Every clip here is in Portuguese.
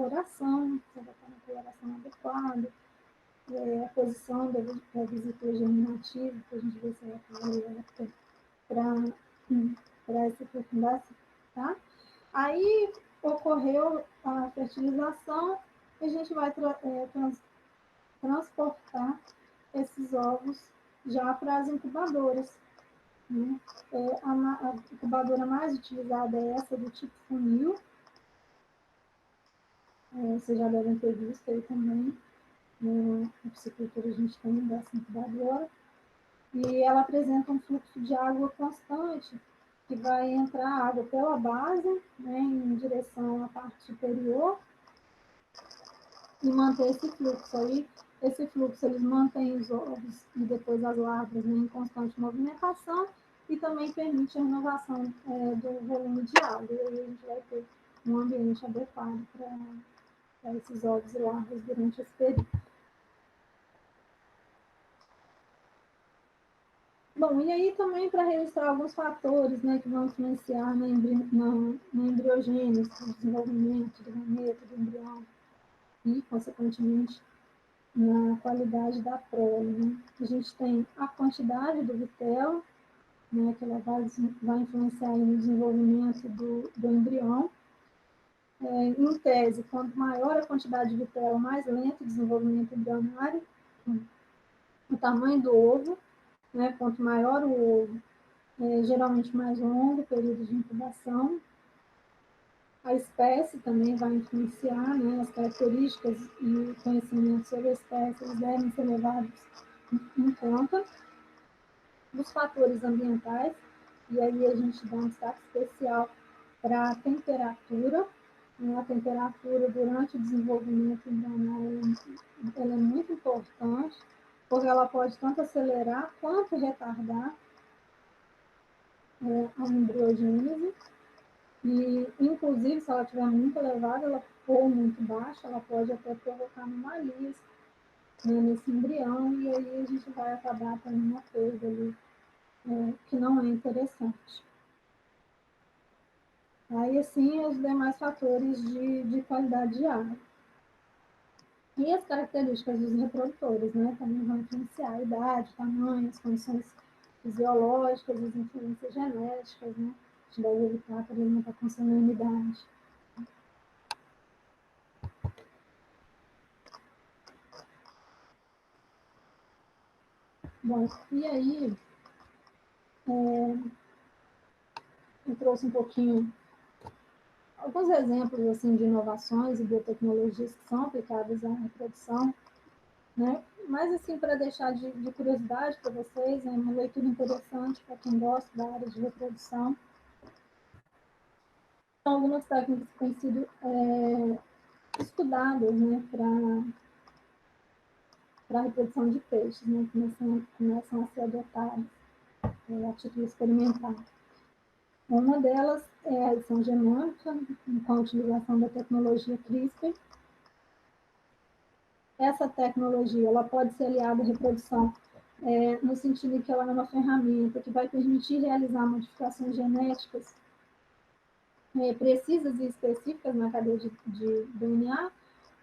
coloração, se ela está na coloração adequada, a posição da vesícula germinativa, para a gente ver se ela está para essa fecundação, tá? Aí ocorreu a fertilização e a gente vai transportar esses ovos já para as incubadoras, né? A incubadora mais utilizada é essa do tipo funil, vocês já devem ter visto aí também, na piscicultura a gente tem dessa incubadora, e ela apresenta um fluxo de água constante, que vai entrar água pela base, né, em direção à parte superior, e manter esse fluxo aí. Esse fluxo, eles mantêm os ovos e depois as larvas, né, em constante movimentação, e também permite a renovação do volume de água. E aí a gente vai ter um ambiente adequado para esses ovos e larvas durante esse período. Bom, e aí também para registrar alguns fatores, né, que vão influenciar na embriogênese, no desenvolvimento do gameto, do embrião, e, consequentemente, na qualidade da prole, né? A gente tem a quantidade do vitelo, né, que ela vai influenciar no desenvolvimento do embrião. Em tese, quanto maior a quantidade de vitelo, mais lento o desenvolvimento embrionário, o tamanho do ovo, né, quanto maior o ovo, geralmente mais longo o período de incubação. A espécie também vai influenciar, né, as características e o conhecimento sobre a espécie, eles devem ser levados em conta. Os fatores ambientais, e aí a gente dá um destaque especial para a temperatura. A temperatura durante o desenvolvimento embrionário ela é muito importante, porque ela pode tanto acelerar quanto retardar a embriogênese. E, inclusive, se ela estiver muito elevada ou muito baixa, ela pode até provocar anomalias, né, nesse embrião, e aí a gente vai acabar tendo uma coisa ali que não é interessante. Aí, assim, os demais fatores de qualidade de água. E as características dos reprodutores, né, também vão influenciar a idade, tamanho, as condições fisiológicas, as influências genéticas, né? A gente deve evitar que ele não está com senilidade. Bom, e aí, eu trouxe um pouquinho, alguns exemplos assim, de inovações e biotecnologias que são aplicadas à reprodução, né? Mas, assim, para deixar de curiosidade para vocês, é uma leitura interessante para quem gosta da área de reprodução. São algumas técnicas que têm sido estudadas, né, para a reprodução de peixes, né, começam a ser adotadas a título experimental. Uma delas é a edição genômica, com a utilização da tecnologia CRISPR. Essa tecnologia ela pode ser aliada à reprodução no sentido de que ela é uma ferramenta que vai permitir realizar modificações genéticas precisas e específicas na cadeia de DNA,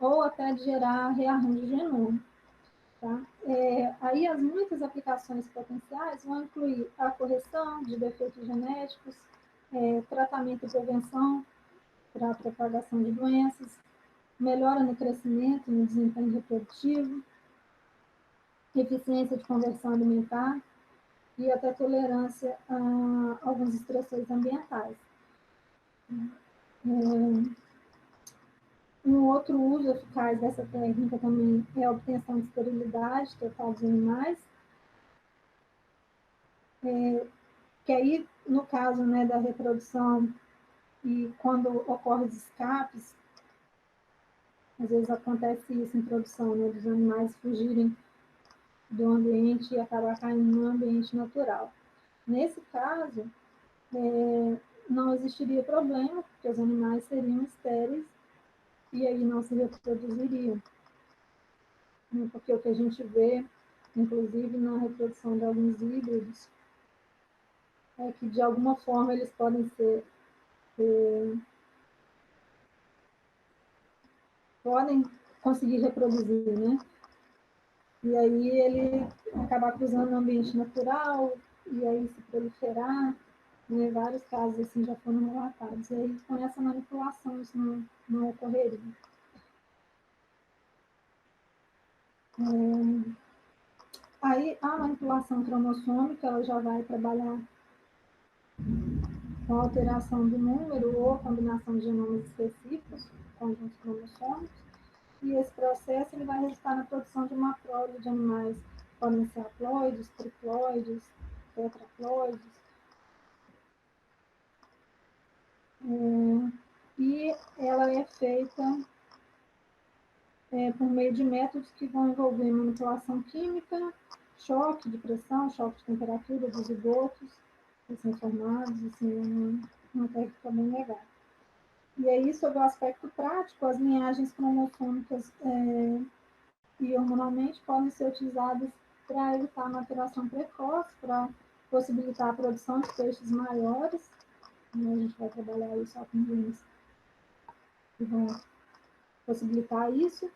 ou até de gerar rearranjo genômico. Tá? Aí as muitas aplicações potenciais vão incluir a correção de defeitos genéticos, tratamento e prevenção para a propagação de doenças, melhora no crescimento e no desempenho reprodutivo, eficiência de conversão alimentar e até tolerância a alguns estressores ambientais. Um outro uso eficaz dessa técnica também é a obtenção de esterilidade total dos animais, que aí, no caso, né, da reprodução e quando ocorrem os escapes, às vezes acontece isso em produção, né, dos animais fugirem do ambiente e acabar caindo no ambiente natural. Nesse caso, não existiria problema, porque os animais seriam estéreis e aí não se reproduziriam. Porque o que a gente vê, inclusive na reprodução de alguns híbridos, é que de alguma forma eles podem ser podem conseguir reproduzir, né? E aí ele acabar cruzando no ambiente natural, e aí se proliferar, né? Vários casos assim já foram relatados. E aí, com essa manipulação, isso não ocorreria. Aí, a manipulação cromossômica, ela já vai trabalhar com a alteração do número ou combinação de genomas específicos, conjuntos cromossômicos, e esse processo ele vai resultar na produção de uma prole de animais, podem ser haploides, triploides, tetraploides, e ela é feita por meio de métodos que vão envolver manipulação química, choque de pressão, choque de temperatura dos zigotos recém-formados, assim, uma técnica bem legal. E aí, sobre o aspecto prático, as linhagens cromossômicas e hormonalmente podem ser utilizadas para evitar a maturação precoce, para possibilitar a produção de peixes maiores. E a gente vai trabalhar isso só com genes que vão possibilitar isso.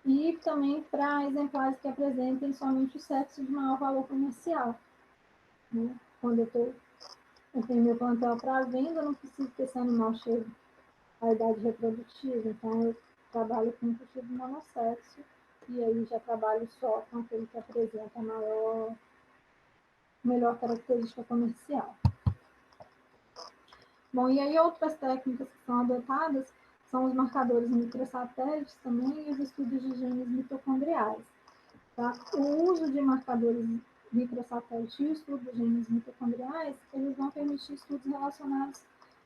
E também para exemplares que apresentem somente o sexo de maior valor comercial. Né? Quando eu tenho meu plantel para venda, eu não preciso que esse animal chegue à idade reprodutiva, então eu trabalho com cultivo monossexo, e aí já trabalho só com aquele que apresenta a melhor característica comercial. Bom, e aí outras técnicas que são adotadas são os marcadores microsatélites também e os estudos de genes mitocondriais. Tá? O uso de marcadores microsatélites e o estudo de genes mitocondriais, eles vão permitir estudos relacionados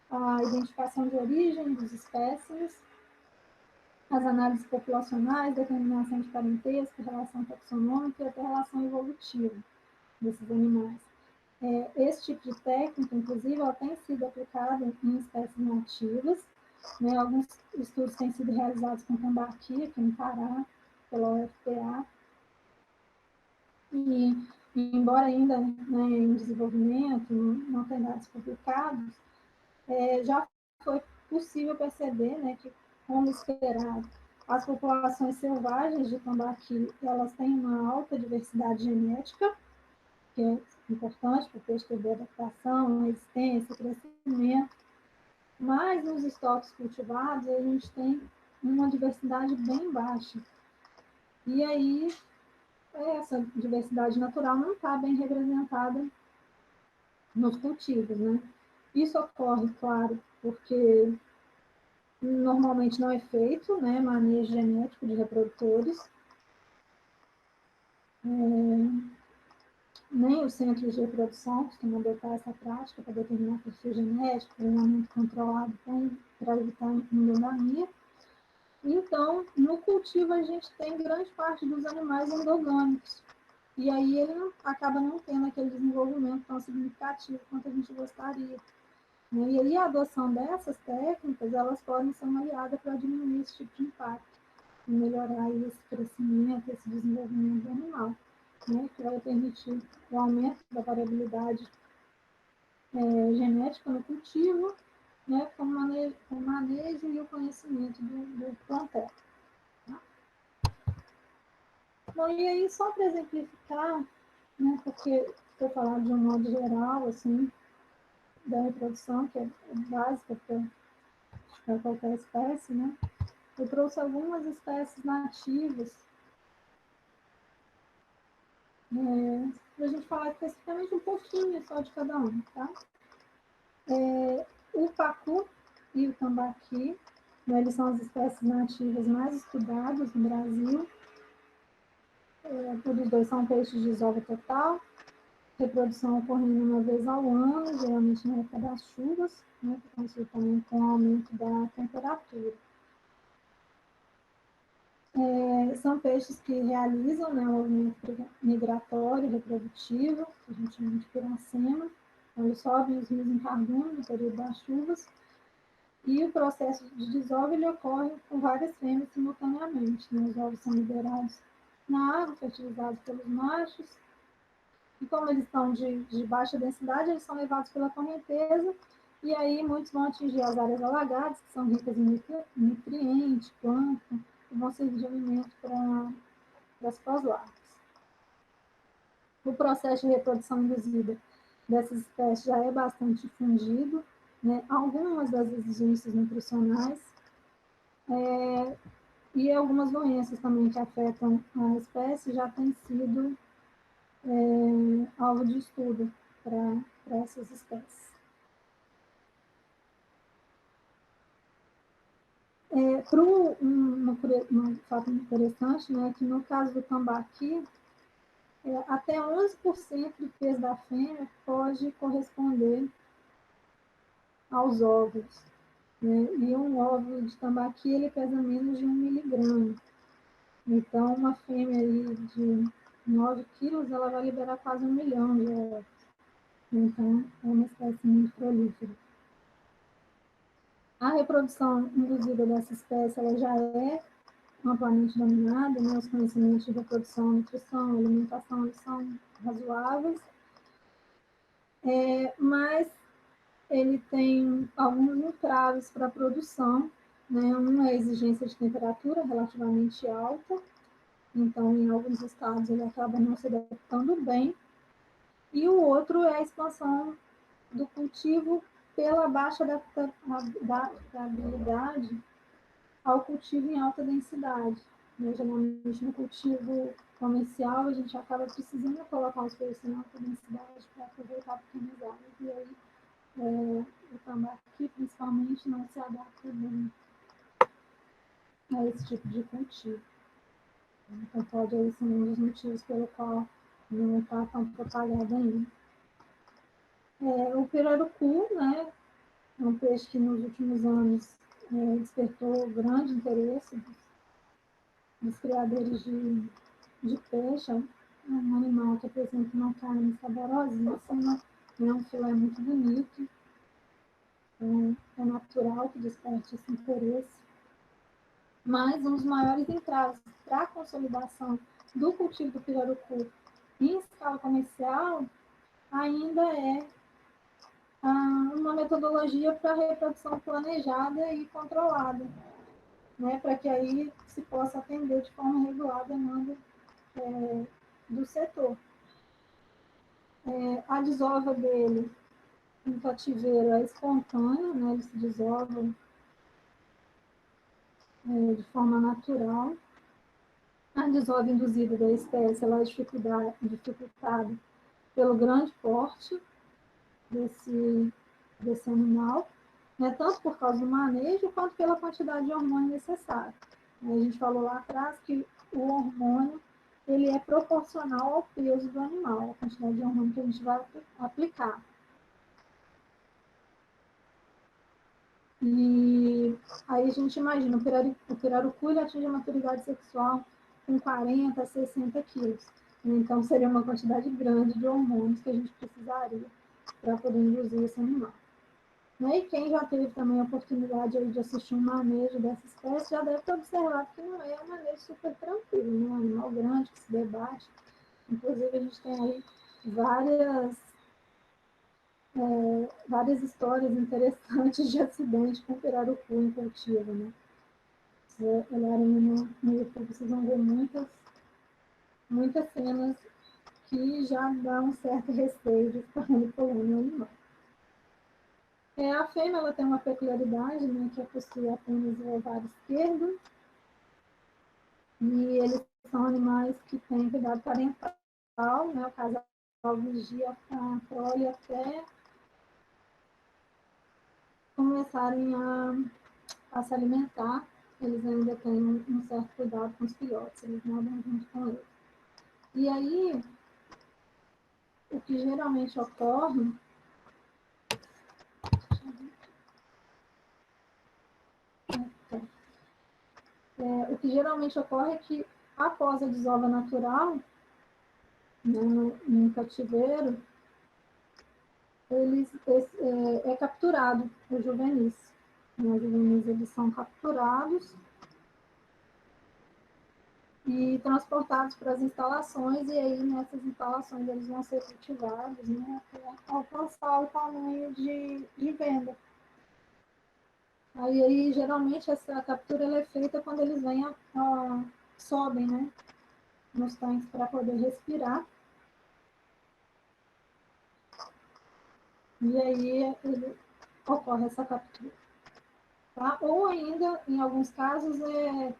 à identificação de origem dos espécimes, as análises populacionais, determinação de parentesco, relação taxonômica e até relação evolutiva desses animais. Esse tipo de técnica, inclusive, ela tem sido aplicada em espécies nativas, né? Alguns estudos têm sido realizados com tambaqui, aqui no Pará, pela UFPA, e embora ainda, né, em desenvolvimento, não tenha dados publicados, já foi possível perceber, né, que, como esperado, as populações selvagens de tambaqui, elas têm uma alta diversidade genética, que é importante para o peixe ter adaptação, resistência, crescimento, mas nos estoques cultivados a gente tem uma diversidade bem baixa. E aí, essa diversidade natural não está bem representada nos cultivos, né? Isso ocorre, claro, porque normalmente não é feito, né, manejo genético de reprodutores, nem os centros de reprodução costumam adotar essa prática para determinar perfil genético, treinamento controlado para evitar endogamia. Então, no cultivo, a gente tem grande parte dos animais endogâmicos. E aí ele acaba não tendo aquele desenvolvimento tão significativo quanto a gente gostaria. E aí a adoção dessas técnicas, elas podem ser uma aliada para diminuir esse tipo de impacto, e melhorar esse crescimento, esse desenvolvimento do animal, né, que vai permitir o aumento da variabilidade genética no cultivo, né, com o manejo e o conhecimento do plantel. Tá? Bom, e aí, só para exemplificar, né, porque estou falando de um modo geral, assim, da reprodução, que é básica para qualquer espécie, né? Eu trouxe algumas espécies nativas para a gente falar especificamente um pouquinho só de cada um, tá? O pacu e o tambaqui, né, eles são as espécies nativas mais estudadas no Brasil. Todos os dois são peixes de desova total, reprodução ocorrendo uma vez ao ano, geralmente na época das chuvas, né, que coincide também com o aumento da temperatura. São peixes que realizam, né, um movimento migratório, reprodutivo, que a gente chama de piracema. Então, eles sobem os rios em cardume no período das chuvas, e o processo de desova ele ocorre com várias fêmeas simultaneamente. Né? Os ovos são liberados na água, fertilizados pelos machos, e como eles estão de baixa densidade, eles são levados pela correnteza E aí muitos vão atingir as áreas alagadas, que são ricas em nutrientes, plâncton, e vão servir de alimento para as pós-larvas. O processo de reprodução induzida dessas espécies já é bastante difundido, né? Algumas das exigências nutricionais e algumas doenças também que afetam a espécie já têm sido alvo de estudo para essas espécies. Um fato interessante, né, que no caso do tambaqui, até 11% do peso da fêmea pode corresponder aos óvulos. Né? E um óvulo de tambaqui ele pesa menos de 1 miligrama. Então, uma fêmea aí de 9 quilos, ela vai liberar quase 1 milhão de óvulos. Então, é uma espécie muito prolífera. A reprodução induzida dessa espécie ela já é amplamente dominada, né? Os conhecimentos de reprodução, nutrição, alimentação eles são razoáveis, mas ele tem alguns entraves para a produção, né? Um é a exigência de temperatura relativamente alta, então em alguns estados ele acaba não se adaptando bem, e o outro é a expansão do cultivo pela baixa adaptabilidade ao cultivo em alta densidade. Né? Geralmente no cultivo comercial a gente acaba precisando colocar os preços em alta densidade para aproveitar pequenas áreas, e aí o tambaqui principalmente não se adapta bem a esse tipo de cultivo. Então pode ser um dos motivos pelo qual não está tão propagado ainda. O pirarucu, né, é um peixe que nos últimos anos despertou grande interesse dos criadores de peixe. É um animal que apresenta uma carne saborosíssima, é um filé muito bonito, é natural que desperte esse interesse. Mas um dos maiores entraves para a consolidação do cultivo do pirarucu em escala comercial ainda é uma metodologia para reprodução planejada e controlada, né, para que aí se possa atender de forma regular a demanda do setor. A desova dele em cativeiro é espontânea, né, ele se desova de forma natural. A desova induzida da espécie ela é dificultada pelo grande porte desse animal, né, tanto por causa do manejo quanto pela quantidade de hormônio necessário. A gente falou lá atrás que o hormônio ele é proporcional ao peso do animal, a quantidade de hormônio que a gente vai aplicar. E aí a gente imagina, o pirarucu ele atinge a maturidade sexual com 40 a 60 quilos. Então, seria uma quantidade grande de hormônios que a gente precisaria para poder induzir esse animal. E quem já teve também a oportunidade de assistir um manejo dessa espécie já deve ter observado que não é um manejo super tranquilo, né? Um animal grande que se debate. Inclusive, a gente tem aí várias histórias interessantes de acidente com pirarucu em cultivo, né? Se olharem no YouTube, vocês vão ver muitas cenas que já dá um certo receio de ficar manipulando o animal. A fêmea ela tem uma peculiaridade, né, que é possuir apenas o ovário esquerdo, e eles são animais que têm cuidado parental, né, o casal vigia a prole até começarem a se alimentar, eles ainda têm um certo cuidado com os filhotes, eles nadam junto com eles. E aí, o que geralmente ocorre é que após a desova natural, né, no cativeiro, é capturado os juvenis. Os juvenis eles são capturados e transportados para as instalações, e aí nessas instalações eles vão ser cultivados, né, até alcançar o tamanho de venda. Aí geralmente essa captura ela é feita quando eles vêm sobem, né, nos tanques para poder respirar. E aí ocorre essa captura. Tá? Ou ainda, em alguns casos,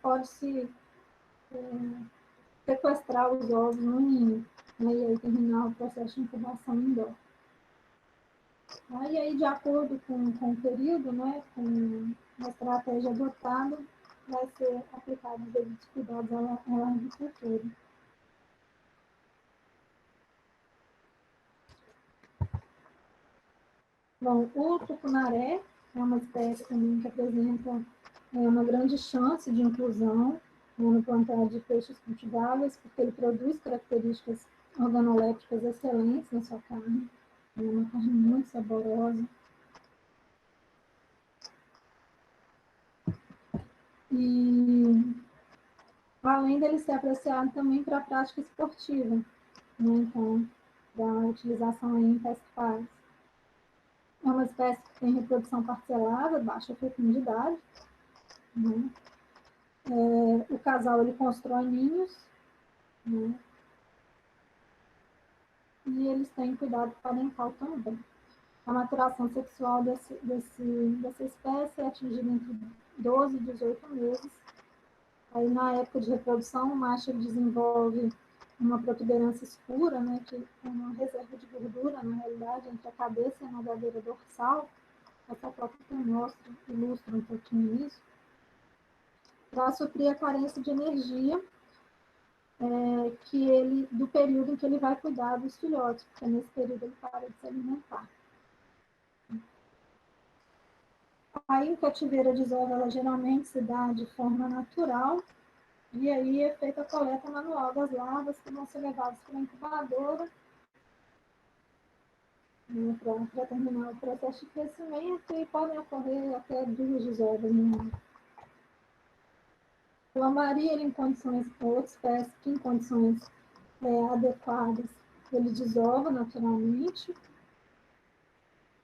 pode-se sequestrar os ovos no ninho, né? E aí terminar o processo de incubação indoor. Tá? E aí, de acordo com o período, né, com a estratégia adotada, vai ser aplicado os devidos cuidados à agricultura. Bom, o tucunaré é uma espécie também que apresenta uma grande chance de inclusão no plantio de peixes cultiváveis, porque ele produz características organolépticas excelentes na sua carne, é uma carne muito saborosa. E além dele ser apreciado também para a prática esportiva, né? Então, da utilização em pescais. É uma espécie que tem reprodução parcelada, baixa fecundidade, né? O casal ele constrói ninhos, né? E eles têm cuidado parental também. A maturação sexual dessa espécie é atingida entre 12 e 18 meses. Aí, na época de reprodução, o macho desenvolve uma protuberância escura, né, que é uma reserva de gordura, na realidade, entre a cabeça e a nadadeira dorsal. Essa foto ilustra um pouquinho isso. Para suprir a carência de energia do período em que ele vai cuidar dos filhotes, porque nesse período ele para de se alimentar. Aí, em cativeiro, a desova, ela geralmente se dá de forma natural, e aí é feita a coleta manual das larvas, que vão ser levadas para a incubadora, né, para terminar o processo de crescimento, e podem ocorrer até 2 desovas no ano. O lambari, ele em condições, outra espécie que em condições adequadas, ele desova naturalmente.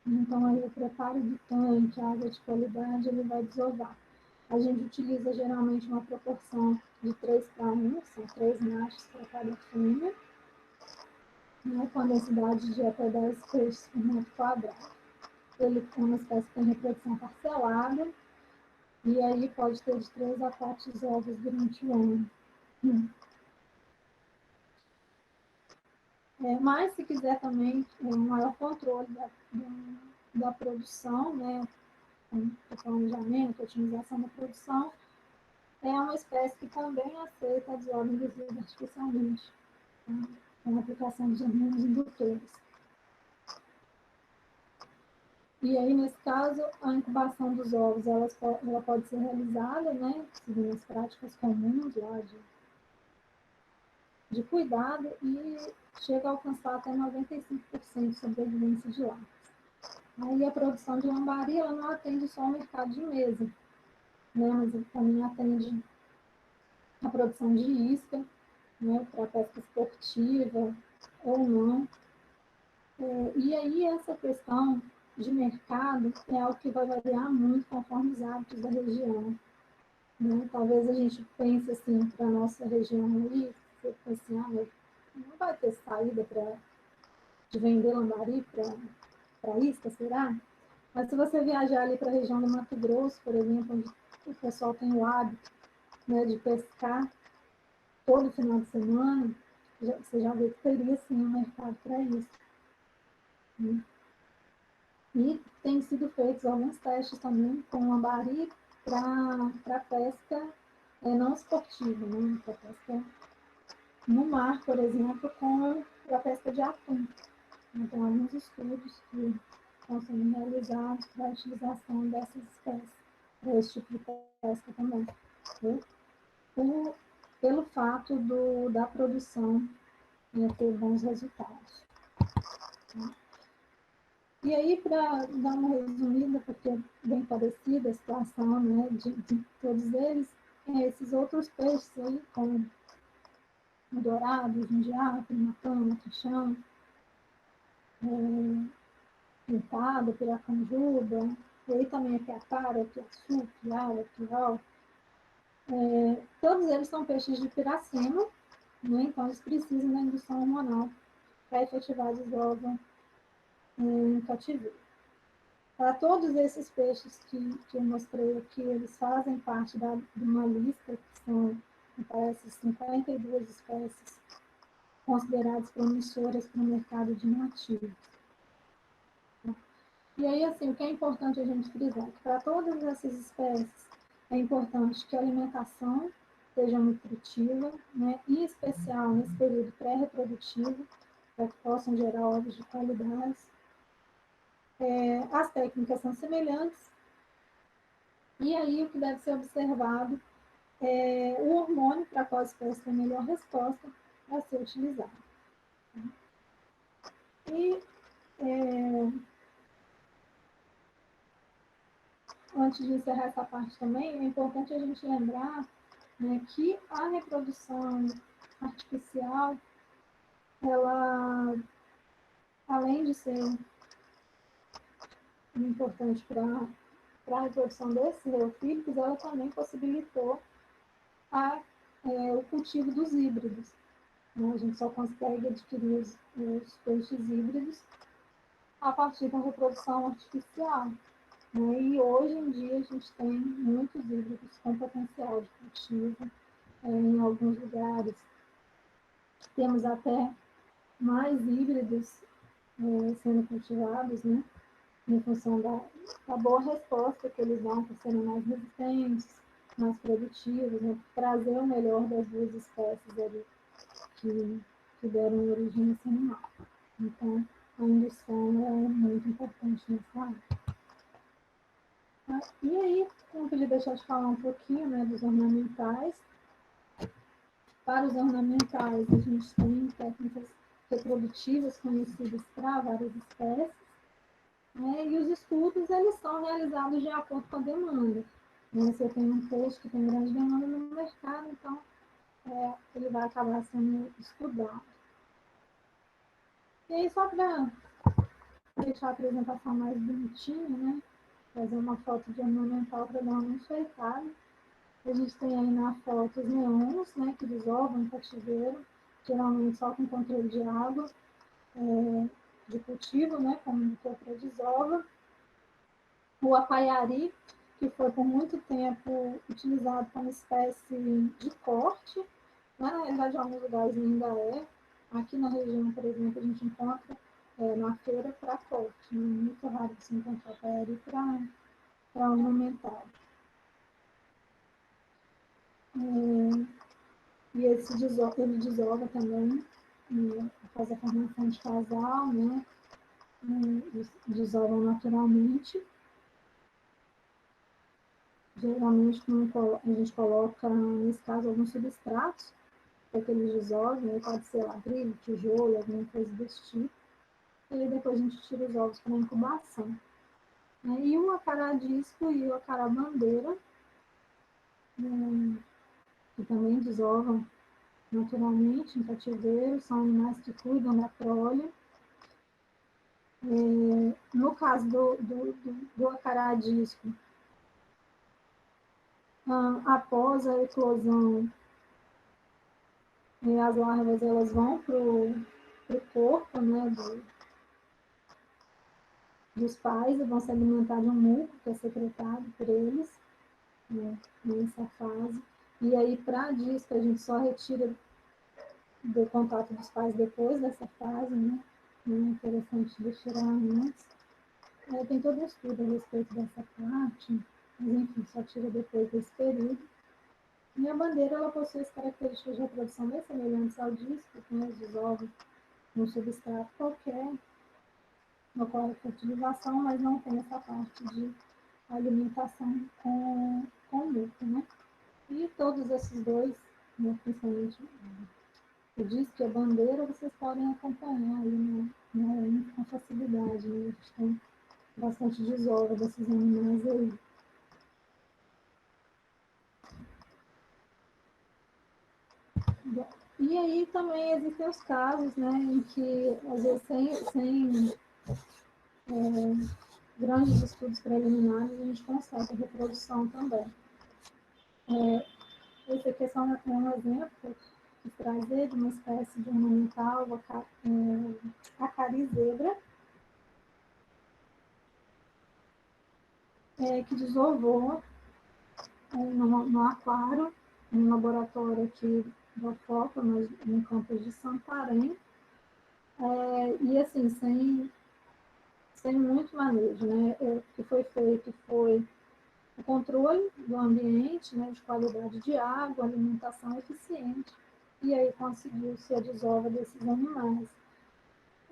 Então, aí o preparo do tanque, a água de qualidade, ele vai desovar. A gente utiliza geralmente uma proporção de 3:1, são 3 machos para cada fêmea, né, com a densidade de até 10 peixes por metro quadrado. Ele é uma espécie que tem reprodução parcelada, e aí pode ter de 3 a 4 ovos durante o ano. Mas, se quiser também um maior controle da produção, né, o planejamento, a otimização da produção, é uma espécie que também aceita a desova induzida artificialmente, tá? Com a aplicação de hormônios indutores. E aí, nesse caso, a incubação dos ovos ela pode ser realizada, né, seguindo as práticas comuns lá de cuidado, e chega a alcançar até 95% de sobrevivência de larvas. Aí a produção de lambari ela não atende só ao mercado de mesa, né, mas ele também atende a produção de isca, né, para pesca esportiva ou não. E aí essa questão de mercado é algo que vai variar muito conforme os hábitos da região. Né? Talvez a gente pense assim, para a nossa região aí, você pense assim, não vai ter saída de vender lambari para isca, será? Mas se você viajar ali para a região do Mato Grosso, por exemplo, onde o pessoal tem o hábito, né, de pescar todo final de semana, você já vê que teria sim um mercado para isso. Né? E tem sido feitos alguns testes também com lambari para pesca não esportiva, né? Para pesca no mar, por exemplo, para pesca de atum. Então, alguns estudos que estão sendo realizados para a utilização dessas espécies, para esse tipo de pesca também. Né? Pelo fato da produção ter bons resultados. Né? E aí, para dar uma resumida, porque é bem parecida a situação, né, de todos eles, esses outros peixes aí, como o dourado, o jundiaí, o matama, o caixão, pintado, piracanjuba, e aí também a piatara, piaçu, piara, piau. Todos eles são peixes de piracema, né? Então eles precisam da indução hormonal para efetivar a desova em cativeiro. Para todos esses peixes que eu mostrei aqui, eles fazem parte de uma lista, que são, me parece, 52 espécies consideradas promissoras para o mercado de nativos. E aí, assim, o que é importante a gente frisar? Que para todas essas espécies é importante que a alimentação seja nutritiva, né? Em especial nesse período pré-reprodutivo, para que possam gerar ovos de qualidade. As técnicas são semelhantes, e aí o que deve ser observado é o hormônio para qual espécie tem melhor resposta para ser utilizado. E antes de encerrar essa parte também, é importante a gente lembrar, né, que a reprodução artificial, ela, além de ser importante para a reprodução desses eufílicos, ela também possibilitou o cultivo dos híbridos. Né? A gente só consegue adquirir os peixes híbridos a partir da reprodução artificial. Né? E hoje em dia a gente tem muitos híbridos com potencial de cultivo em alguns lugares. Temos até mais híbridos sendo cultivados, né? Em função da boa resposta que eles dão por serem mais resistentes, mais produtivos, né? Trazer o melhor das duas espécies ali que deram origem a esse animal. Então, a indução é muito importante nessa área. E aí, não podia deixar de falar um pouquinho, né, dos ornamentais. Para os ornamentais, a gente tem técnicas reprodutivas conhecidas para várias espécies, né, e os estudos eles são realizados de acordo com a demanda. Né? Se eu tenho um peixe que tem grande demanda no mercado, então ele vai acabar sendo estudado. E aí, só para deixar a apresentação mais bonitinha, né, fazer uma foto de ornamental para dar uma enfeitada. A gente tem aí na foto os neons, né, que desovam em cativeiro, geralmente só com controle de água, de cultivo, né, como indutor para desova. O apaiari, que foi por muito tempo utilizado como espécie de corte, né, na realidade em alguns lugares ainda é. Aqui na região, por exemplo, a gente encontra na feira para corte, né, muito raro você encontrar apaiari para ornamental. E ele desova também, faz a formação de casal, né? Desovam naturalmente. Geralmente, a gente coloca, nesse caso, alguns substratos para que eles desovem, pode ser ladrilho, tijolo, alguma coisa desse tipo. E depois a gente tira os ovos para incubação. E o acará-disco e o acará-bandeira, que também desovam naturalmente em cativeiro, são animais que cuidam da prole. No caso do acará-disco, após a eclosão, as larvas elas vão para o corpo, né, dos pais e vão se alimentar de um muco que é secretado por eles, né, nessa fase. E aí, para disco, a gente só retira do contato dos pais depois dessa fase, né? Não é interessante de tirar antes. Tem todo um estudo a respeito dessa parte, mas enfim, só tira depois desse período. E a bandeira ela possui as características de reprodução bem semelhantes ao disco, que os desovam num substrato qualquer, ocorre a fertilização, mas não tem essa parte de alimentação com muco, né? E todos esses dois, né, principalmente o disco e a bandeira, vocês podem acompanhar aí com facilidade, né? A gente tem bastante desova desses animais aí. Bom, E aí também existem os casos, né, em que, às vezes, sem grandes estudos preliminares, a gente consegue a reprodução também. Esse aqui é só um exemplo que eu quis trazer de uma espécie de ornamental, a carizebra, que desovou no aquário, no laboratório aqui da FOPA, no campus de Santarém, e assim, sem muito manejo, né? O que foi feito foi o controle do ambiente, né, de qualidade de água, alimentação eficiente, e aí conseguiu-se a desova desses animais.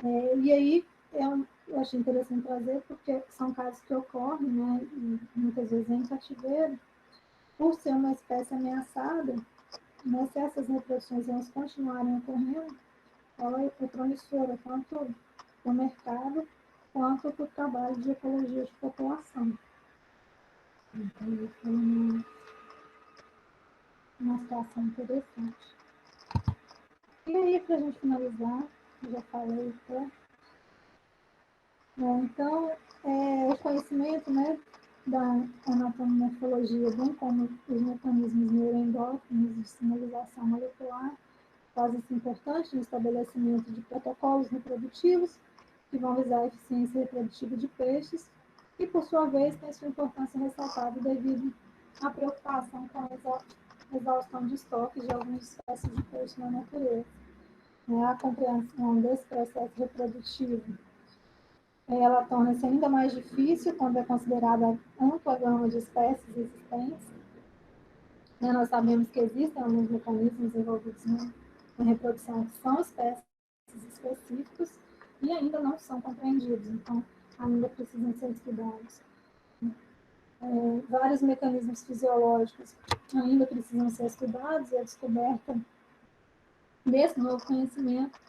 E aí eu achei interessante trazer, porque são casos que ocorrem, né, muitas vezes em cativeiro, por ser uma espécie ameaçada, mas se essas reproduções elas continuarem ocorrendo, ela é promissora tanto para o mercado quanto para o trabalho de ecologia de população. Então, foi uma situação interessante. E aí, para a gente finalizar, eu já falei, tá? Então, o conhecimento, né, da anatomomorfologia, bem como os mecanismos neuroendócrinos de sinalização molecular, fazem-se importante no estabelecimento de protocolos reprodutivos que vão visar a eficiência reprodutiva de peixes e, por sua vez, tem sua importância ressaltada devido à preocupação com a exaustão de estoques de algumas espécies de peixe na natureza. A compreensão desse processo reprodutivo ela torna-se ainda mais difícil quando é considerada a ampla gama de espécies existentes. Nós sabemos que existem alguns mecanismos envolvidos na reprodução que são espécies específicos e ainda não são compreendidos, então ainda precisam ser estudados. Vários mecanismos fisiológicos ainda precisam ser estudados e a descoberta desse novo conhecimento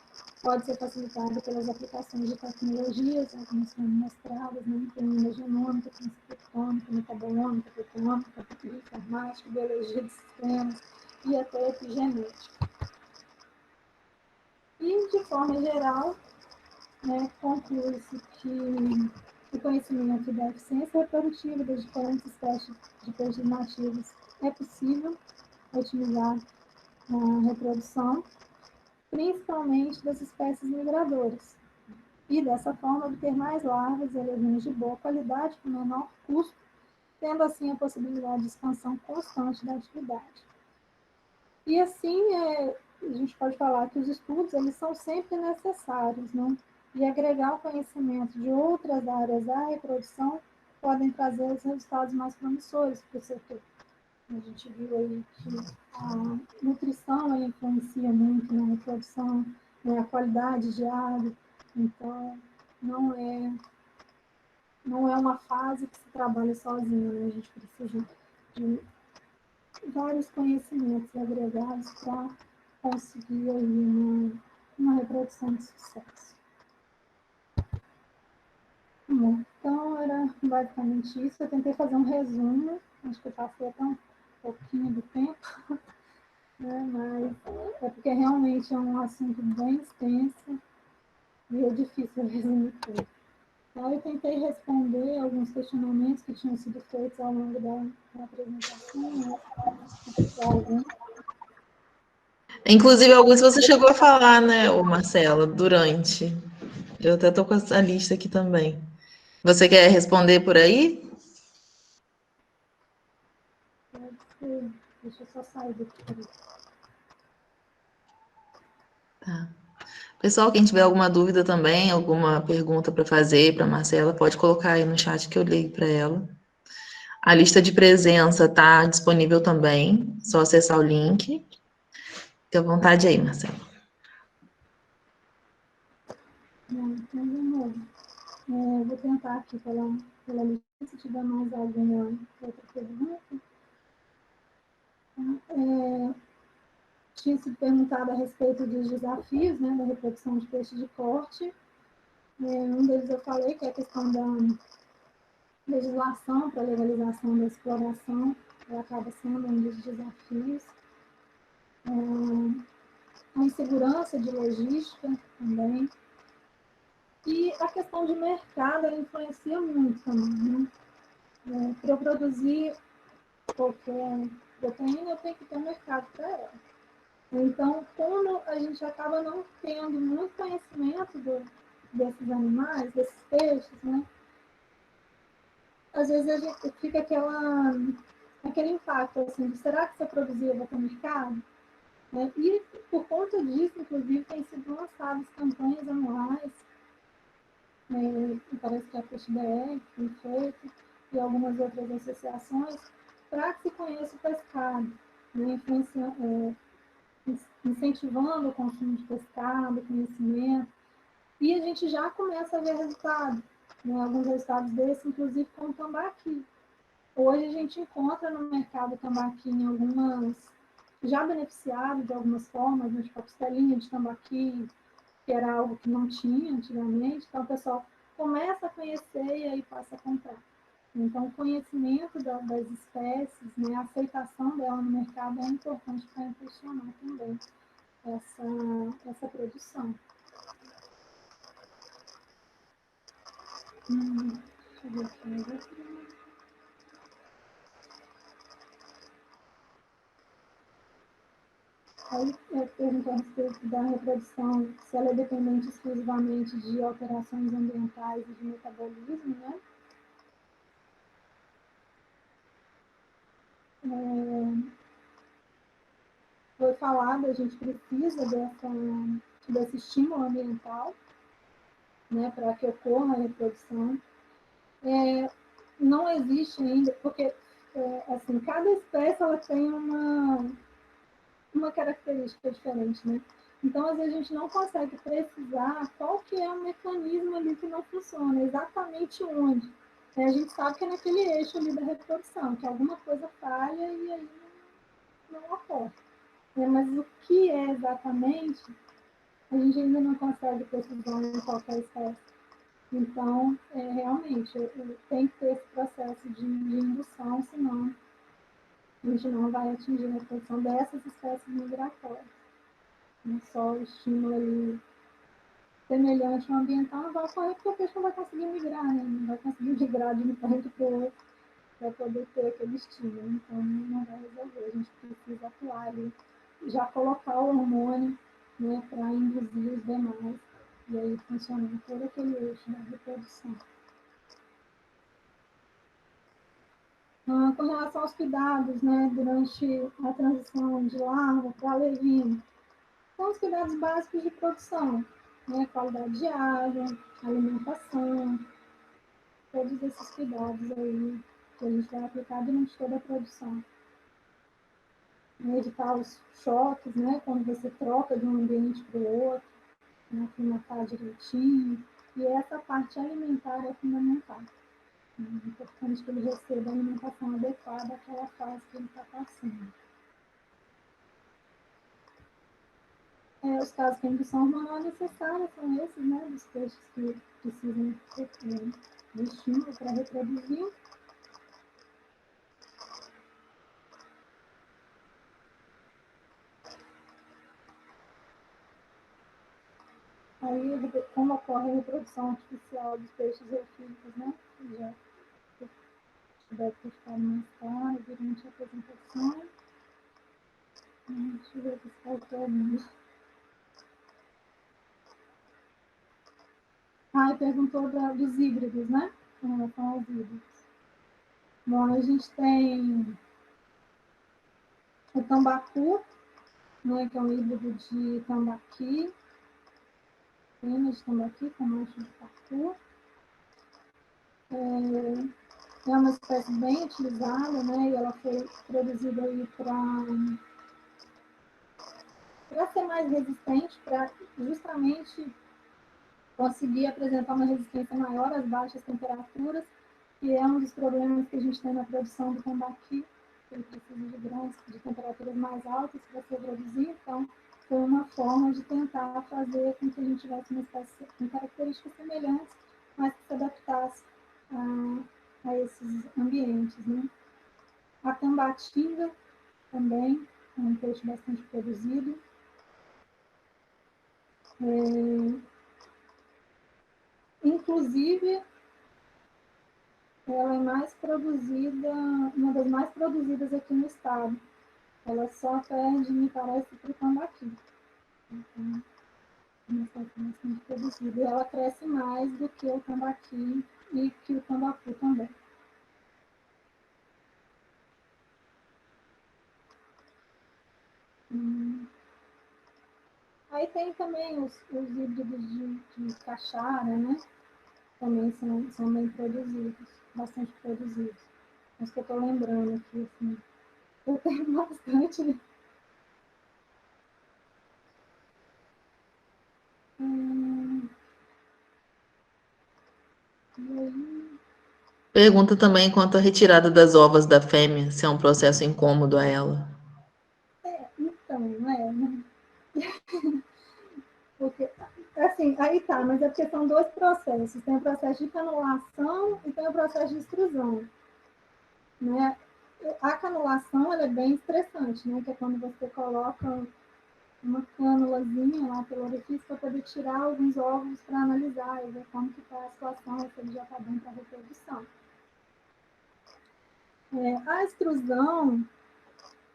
pode ser facilitada pelas aplicações de tecnologias, algumas foram mostradas, né, incluindo a genômica, transcriptômica, metabolômica, proteômica, informática, biologia de sistemas e até epigenética. E, de forma geral, né, conclui-se que o conhecimento da eficiência reprodutiva das diferentes espécies de peixes nativos é possível otimizar a reprodução, principalmente das espécies migradoras, e dessa forma obter mais larvas e legumes de boa qualidade com menor custo, tendo assim a possibilidade de expansão constante da atividade. E assim, a gente pode falar que os estudos eles são sempre necessários, né? E agregar o conhecimento de outras áreas à reprodução podem trazer os resultados mais promissores para o setor. A gente viu aí que a nutrição ela influencia muito na reprodução, né, a qualidade de água, então não é uma fase que se trabalha sozinho, né? A gente precisa de vários conhecimentos agregados para conseguir aí uma reprodução de sucesso. Bom, então era basicamente isso. Eu tentei fazer um resumo, acho que eu passei até um pouquinho do tempo, né? Mas é porque realmente é um assunto bem extenso e é difícil resumir tudo. Então, eu tentei responder alguns questionamentos que tinham sido feitos ao longo da apresentação, né? Inclusive, alguns você chegou a falar, né, ô Marcela, durante. Eu até tô com essa lista aqui também. Você quer responder por aí? Pode ser. Deixa eu só sair daqui. Tá. Pessoal, quem tiver alguma dúvida também, alguma pergunta para fazer para Marcela, pode colocar aí no chat que eu leio para ela. A lista de presença está disponível também, só acessar o link. Fique à vontade aí, Marcela. Não, então vamos lá. Vou tentar aqui pela lista, se tiver mais alguma outra pergunta. Tinha sido perguntado a respeito dos desafios, né, da reprodução de peixe de corte. Um deles eu falei, que é a questão da legislação para a legalização da exploração, ela acaba sendo um dos desafios. a insegurança de logística também. E a questão de mercado, ela influencia muito também, né? Para eu produzir qualquer proteína, eu tenho que ter um mercado para ela. Então, como a gente acaba não tendo muito conhecimento desses animais, desses peixes, né? Às vezes a gente fica aquele impacto, assim, de será que se eu produzir eu vou ter mercado? Né? E por conta disso, inclusive, tem sido lançadas campanhas anuais, parece que a PeixeBR foi feita, e algumas outras associações, para que se conheça o pescado, né? Incentivando o consumo de pescado, conhecimento, e a gente já começa a ver resultados, né? Alguns resultados desses, inclusive com o tambaqui. Hoje a gente encontra no mercado tambaqui em algumas, já beneficiado de algumas formas, né? Tipo a costelinha de tambaqui, que era algo que não tinha antigamente, então o pessoal começa a conhecer e aí passa a comprar. Então, o conhecimento das espécies, né, a aceitação dela no mercado é importante para impulsionar também essa produção. Deixa eu ver aqui. Aí perguntou a respeito da reprodução, se ela é dependente exclusivamente de alterações ambientais e de metabolismo, né? Foi falado, a gente precisa desse estímulo ambiental, né, para que ocorra a reprodução. Não existe ainda, porque assim, cada espécie ela tem uma característica diferente, né? Então, às vezes, a gente não consegue precisar qual que é o mecanismo ali que não funciona, exatamente onde. A gente sabe que é naquele eixo ali da reprodução, que alguma coisa falha e aí não ocorre. Mas o que é exatamente, a gente ainda não consegue precisar em qualquer espécie. Então, realmente, tem que ter esse processo de indução, senão a gente não vai atingir a reprodução dessas espécies migratórias. Não só o estímulo ali semelhante ao ambiental não vai ocorrer porque o peixe não vai conseguir migrar, né? Não vai conseguir migrar de um ponto para o outro para poder ter aquele estímulo. Então, não vai resolver. A gente precisa atuar ali, já colocar o hormônio, né, para induzir os demais e aí funcionar todo aquele eixo da reprodução. Com relação aos cuidados, né, durante a transição de larva para levino, são os cuidados básicos de produção, né, qualidade de água, alimentação, todos esses cuidados aí que a gente vai aplicar durante toda a produção. Evitar os choques, né, quando você troca de um ambiente para o outro, né, aclimatar direitinho, e essa parte alimentar é fundamental. É importante que ele receba a alimentação adequada àquela fase que ele está passando. Os casos que a indução hormonal necessária são esses, né, dos peixes que precisam de estímulo para reproduzir. Aí, como ocorre a reprodução artificial dos peixes eufílicos, né, que já deve ter ficado mais claro durante a apresentação. Deixa eu ver se está aqui. E perguntou dos híbridos, né? Com relação aos híbridos. Bom, a gente tem o tambacu, né, que é um híbrido de tambaqui, fêmea de tambaqui com macho de pacu. É uma espécie bem utilizada, né? E ela foi produzida aí para ser mais resistente, para justamente conseguir apresentar uma resistência maior às baixas temperaturas, que é um dos problemas que a gente tem na produção do tambaqui. Ele precisa de grãos de temperaturas mais altas para ser produzido, então foi uma forma de tentar fazer com que a gente tivesse uma espécie com características semelhantes, mas que se adaptasse a esses ambientes, né? A tambatinga também é um peixe bastante produzido. Inclusive, ela é mais produzida, uma das mais produzidas aqui no estado. Ela só perde, me parece, para o tambaqui. Então, bastante produzida. E ela cresce mais do que o tambaqui e que o tambacu também. Aí tem também os híbridos de caixara, né? Também são bem produzidos, bastante produzidos. Mas que eu estou lembrando aqui, assim, eu tenho bastante. Pergunta também quanto à retirada das ovas da fêmea, se é um processo incômodo a ela. Então, né? Porque, assim, aí tá, mas é porque são dois processos. Tem o processo de canulação e tem o processo de extrusão. Né? A canulação ela é bem estressante, né? Que é quando você coloca uma cânulazinha lá pelo orifício para poder tirar alguns óvulos para analisar e ver como que está a situação, se ele já está bem para a reprodução. A extrusão,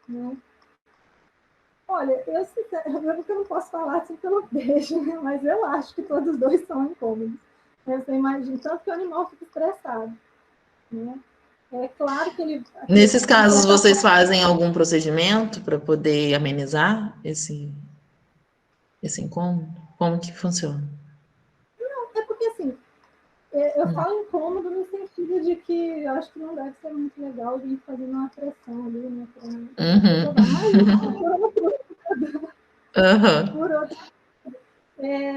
né? Olha, eu não posso falar assim pelo peixe, né? Mas eu acho que todos os dois são incômodos. Você imagina, tanto que o animal fica estressado. Né? É claro que ele. Nesses casos, vocês fazem algum procedimento para poder amenizar esse incômodo? Como que funciona? Não, é porque assim, eu falo incômodo no sentido de que eu acho que não deve ser muito legal vir fazendo uma pressão ali, né? Pra Mas por outro,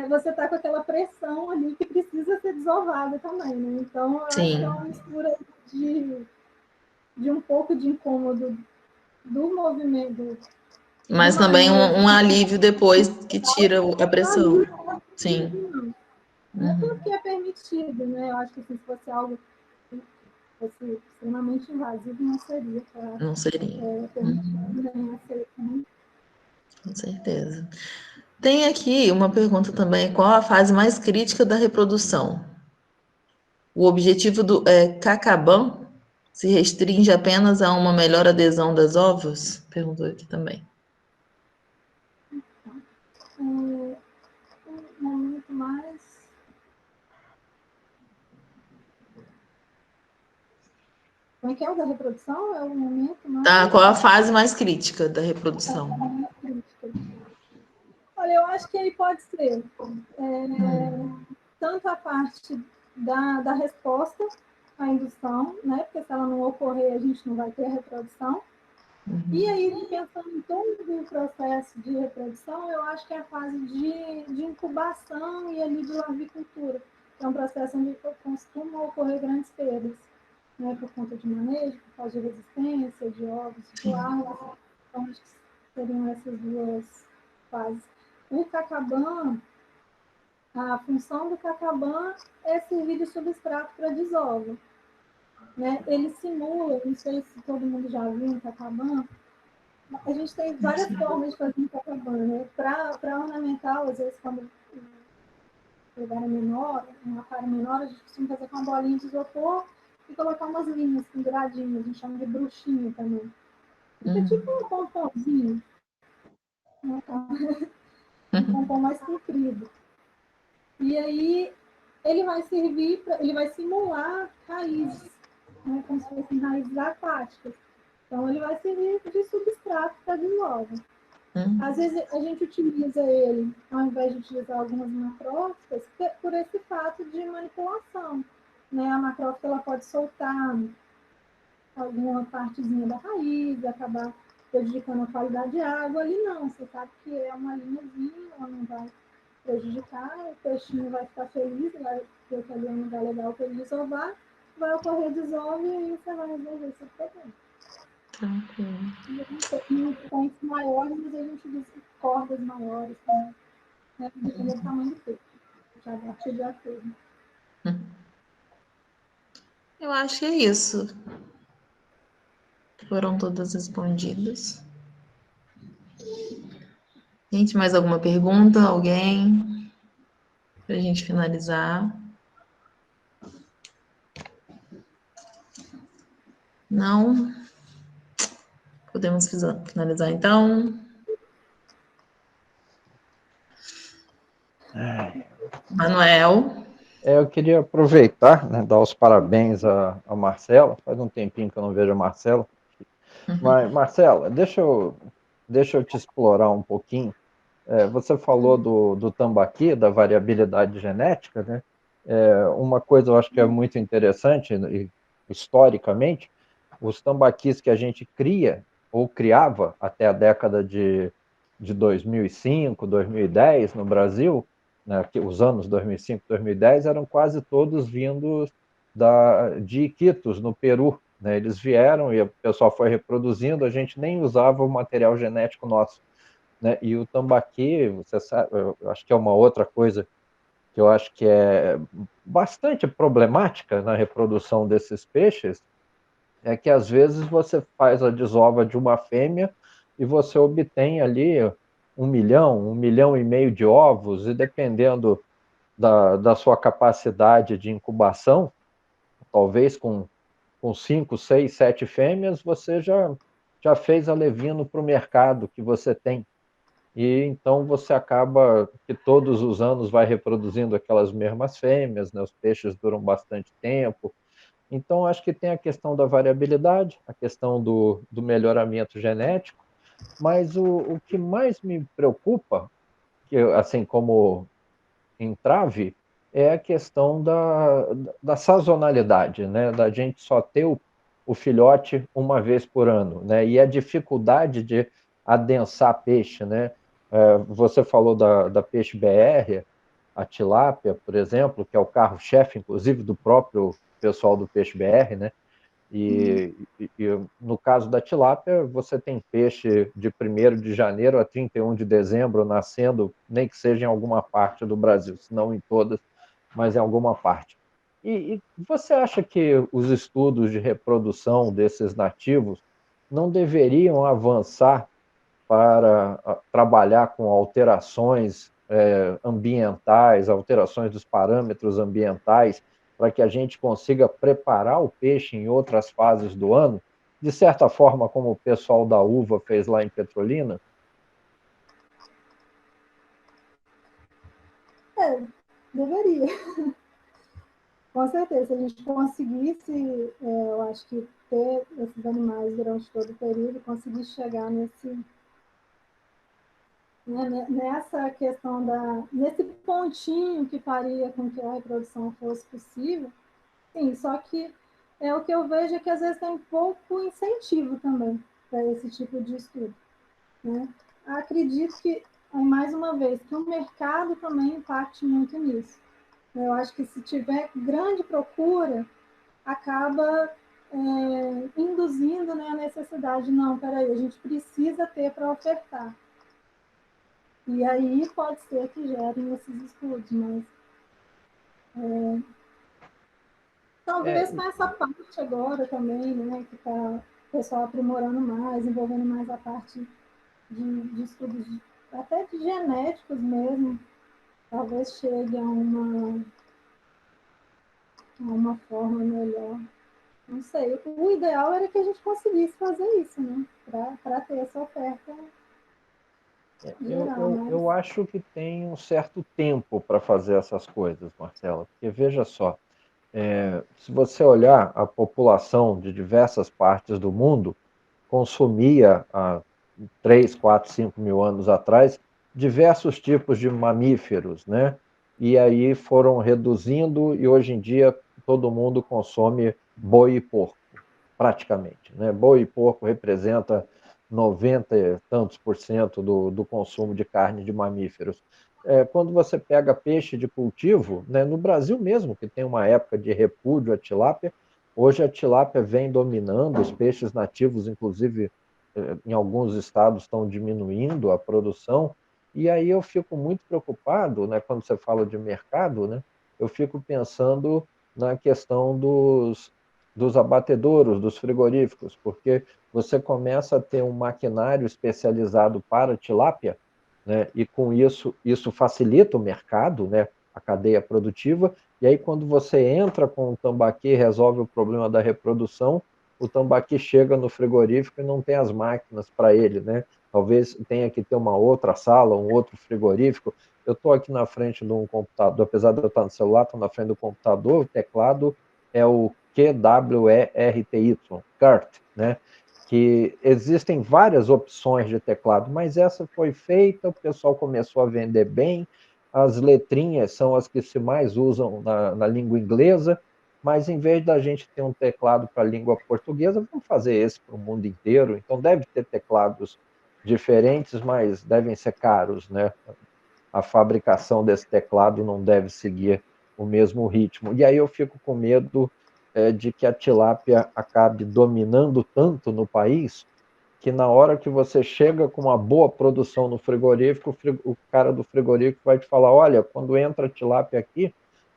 você está com aquela pressão ali que precisa ser desovada também, né? Então, eu acho que é uma mistura de um pouco de incômodo do movimento. Mas também um alívio depois que tira a pressão. Sim. Não é porque é permitido, né? Eu acho que se fosse algo que fosse extremamente invasivo, não seria. Não seria. Permitido, nem aceito, né? Com certeza. Tem aqui uma pergunta também: qual a fase mais crítica da reprodução? O objetivo do Cacaban se restringe apenas a uma melhor adesão das ovos? Perguntou aqui também. Um momento mais. Como é que é o da reprodução? É o momento mais. Tá, qual a fase mais crítica da reprodução? Olha, eu acho que aí pode ser tanto a parte da resposta à indução, né? Porque se ela não ocorrer, a gente não vai ter reprodução. E aí, pensando em todo o processo de reprodução, eu acho que é a fase de incubação e ali de larvicultura, que é um processo onde costuma ocorrer grandes perdas, né, por conta de manejo, por causa de resistência, de ovos, de larvas. Então, acho que seriam essas duas fases. O cacaban, a função do cacaban é servir de substrato para desova. Né? Ele simula, não sei se todo mundo já viu um cacaban, a gente tem várias formas de fazer um cacaban, né? Para ornamental, às vezes, quando o lugar é menor, um aquário menor, a gente costuma fazer com uma bolinha de isopor e colocar umas linhas penduradinhas, a gente chama de bruxinha também. Fica tipo um pompomzinho, né? Um pompom mais comprido. E aí ele vai servir, ele vai simular raízes, né? Como se fossem raízes aquáticas. Então, ele vai servir de substrato para a desova. Às vezes a gente utiliza ele, ao invés de utilizar algumas macrófitas, por esse fato de manipulação. Né? A macrófita ela pode soltar alguma partezinha da raiz, acabar prejudicando a qualidade de água. Ali não, você sabe que é uma linhazinha, ela não vai prejudicar, o peixinho vai ficar feliz, vai ver que ali é um lugar legal para ele desovar, vai ocorrer desove e aí você vai resolver esse problema. Em tanques maiores, mas a gente usa cordas maiores também, né? Dependendo do tamanho do peixe. Já bate de acordo. Eu acho que é isso. Foram todas respondidas. Gente, mais alguma pergunta? Alguém? Para a gente finalizar. Não? Podemos finalizar, então. Manuel. Eu queria aproveitar, né, dar os parabéns a Marcela. Faz um tempinho que eu não vejo a Marcela. Mas, Marcela, deixa eu te explorar um pouquinho. Você falou do tambaqui, da variabilidade genética, né? Uma coisa eu acho que é muito interessante, historicamente, os tambaquis que a gente cria, ou criava até a década de 2005, 2010 no Brasil, né, os anos 2005, 2010, eram quase todos vindos de Iquitos, no Peru. Né? Eles vieram e o pessoal foi reproduzindo, a gente nem usava o material genético nosso. Né? E o tambaqui, você sabe, eu acho que é uma outra coisa que eu acho que é bastante problemática na reprodução desses peixes, é que às vezes você faz a desova de uma fêmea e você obtém ali 1 milhão, 1,5 milhão de ovos, e dependendo da sua capacidade de incubação, talvez com 5, 6, 7 fêmeas, você já fez alevino para o mercado que você tem. E então você acaba que todos os anos vai reproduzindo aquelas mesmas fêmeas, né? Os peixes duram bastante tempo. Então, acho que tem a questão da variabilidade, a questão do melhoramento genético, mas o que mais me preocupa, que, assim como entrave, é a questão da sazonalidade, né? Da gente só ter o filhote uma vez por ano, né? E a dificuldade de adensar peixe, né? Você falou da peixe BR, a tilápia, por exemplo, que é o carro-chefe, inclusive, do próprio pessoal do peixe BR, né? E no caso da tilápia, você tem peixe de 1º de janeiro a 31 de dezembro nascendo, nem que seja em alguma parte do Brasil, se não em todas, mas em alguma parte. E você acha que os estudos de reprodução desses nativos não deveriam avançar para trabalhar com alterações ambientais, alterações dos parâmetros ambientais, para que a gente consiga preparar o peixe em outras fases do ano, de certa forma como o pessoal da uva fez lá em Petrolina? Deveria. Com certeza, se a gente conseguisse, eu acho que ter esses animais durante todo o período, conseguir chegar nessa questão nesse pontinho que faria com que a reprodução fosse possível, sim, só que o que eu vejo é que às vezes tem pouco incentivo também para esse tipo de estudo. Né? Acredito que, mais uma vez, que o mercado também impacte muito nisso. Eu acho que se tiver grande procura, acaba induzindo, né, a necessidade. Não, peraí, a gente precisa ter para ofertar. E aí pode ser que gerem esses estudos, mas talvez com essa parte agora também, né, que está o pessoal aprimorando mais, envolvendo mais a parte de estudos, até de genéticos mesmo, talvez chegue a uma forma melhor. Não sei. O ideal era que a gente conseguisse fazer isso, né? Para ter essa oferta geral. Eu acho que tem um certo tempo para fazer essas coisas, Marcela, porque veja só, se você olhar a população de diversas partes do mundo, consumia há 3, 4, 5 mil anos atrás diversos tipos de mamíferos, né? E aí foram reduzindo e hoje em dia todo mundo consome boi e porco, praticamente, né? Boi e porco representa 90 e tantos por cento do consumo de carne de mamíferos. Quando você pega peixe de cultivo, né, no Brasil mesmo, que tem uma época de repúdio à tilápia, hoje a tilápia vem dominando, os peixes nativos, inclusive, em alguns estados estão diminuindo a produção, e aí eu fico muito preocupado, né, quando você fala de mercado, né, eu fico pensando na questão dos abatedouros, dos frigoríficos, porque você começa a ter um maquinário especializado para tilápia, né? E com isso facilita o mercado, né? A cadeia produtiva, e aí quando você entra com o tambaqui e resolve o problema da reprodução, o tambaqui chega no frigorífico e não tem as máquinas para ele, né? Talvez tenha que ter uma outra sala, um outro frigorífico. Eu estou aqui na frente de um computador, apesar de eu estar no celular, estou na frente do computador, o teclado é o QWERTY, CURT, né? Que existem várias opções de teclado, mas essa foi feita, o pessoal começou a vender bem, as letrinhas são as que se mais usam na língua inglesa, mas em vez da gente ter um teclado para a língua portuguesa, vamos fazer esse para o mundo inteiro. Então deve ter teclados diferentes, mas devem ser caros, né? A fabricação desse teclado não deve seguir o mesmo ritmo. E aí eu fico com medo de que a tilápia acabe dominando tanto no país que na hora que você chega com uma boa produção no frigorífico, o cara do frigorífico vai te falar, olha, quando entra tilápia aqui,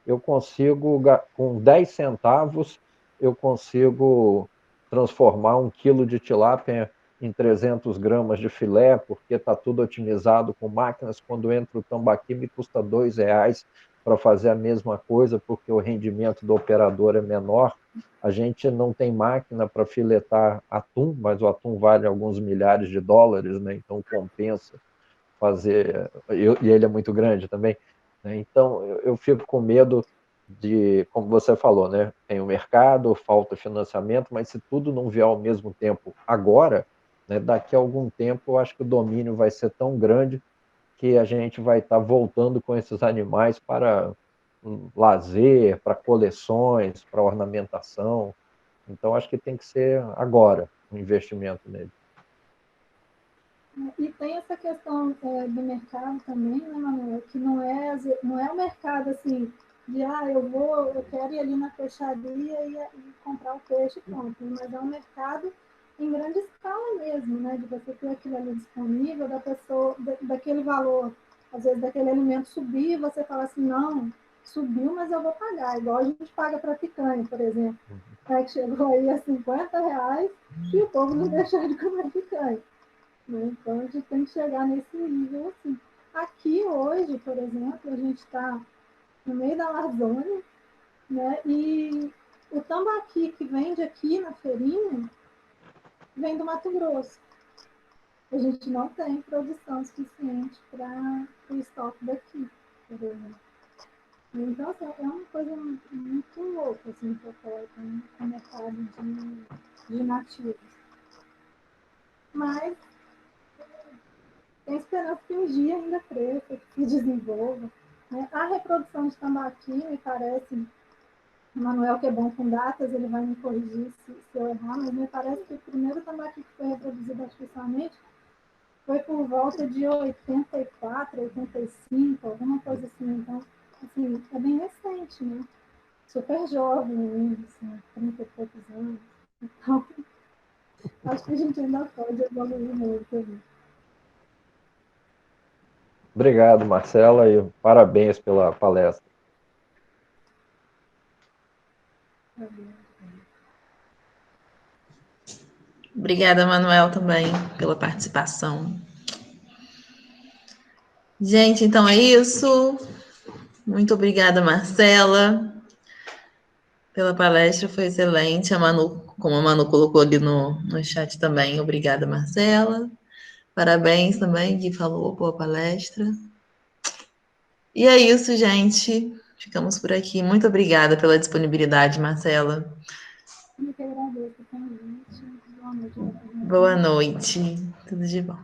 eu consigo, com 10 centavos, eu consigo transformar 1 quilo de tilápia em 300 gramas de filé, porque está tudo otimizado com máquinas. Quando entra o tambaqui, me custa R$ 2 para fazer a mesma coisa, porque o rendimento do operador é menor. A gente não tem máquina para filetar atum, mas o atum vale alguns milhares de dólares, né? Então compensa fazer, e ele é muito grande também, né? Então eu fico com medo de, como você falou, né? Tem o mercado, falta financiamento, mas se tudo não vier ao mesmo tempo agora, né? Daqui a algum tempo eu acho que o domínio vai ser tão grande que a gente vai estar voltando com esses animais para lazer, para coleções, para ornamentação. Então, acho que tem que ser agora o investimento nele. E tem essa questão do mercado também, né, Manuel? Que não é o mercado assim de eu quero ir ali na peixaria e comprar o peixe pronto, mas é um mercado em grande escala mesmo, né? De você ter aquilo ali disponível, da pessoa, daquele valor, às vezes daquele alimento subir, você fala assim, não, subiu, mas eu vou pagar, igual a gente paga para picanha, por exemplo. É que chegou aí a R$ 50 e o povo não deixou de comer picanha. Então, a gente tem que chegar nesse nível assim. Aqui, hoje, por exemplo, a gente está no meio da Amazônia, né? E o tambaqui que vende aqui na feirinha vem do Mato Grosso. A gente não tem produção suficiente para o estoque daqui, por exemplo. Então, assim, é uma coisa muito louca, assim, que ocorre com o mercado de nativos. Mas tem esperança que um dia ainda cresça, que se desenvolva. Né? A reprodução de tambaqui, me parece, o Manuel, que é bom com datas, ele vai me corrigir se eu errar, mas me parece que o primeiro tambaqui que foi reproduzido artificialmente foi por volta de 84, 85, alguma coisa assim. Então, assim, é bem recente, né? Super jovem ainda, assim, 30 e poucos anos. Então, acho que a gente ainda pode evoluir muito ali. Obrigado, Marcela, e parabéns pela palestra. Obrigada, Manuel, também, pela participação. Gente, então é isso. Muito obrigada, Marcela, pela palestra, foi excelente. A Manu, como a Manu colocou ali no chat também, obrigada, Marcela. Parabéns também, que falou, boa palestra. E é isso, gente. Ficamos por aqui. Muito obrigada pela disponibilidade, Marcela. Eu que agradeço também. Boa noite. Boa noite. Tudo de bom.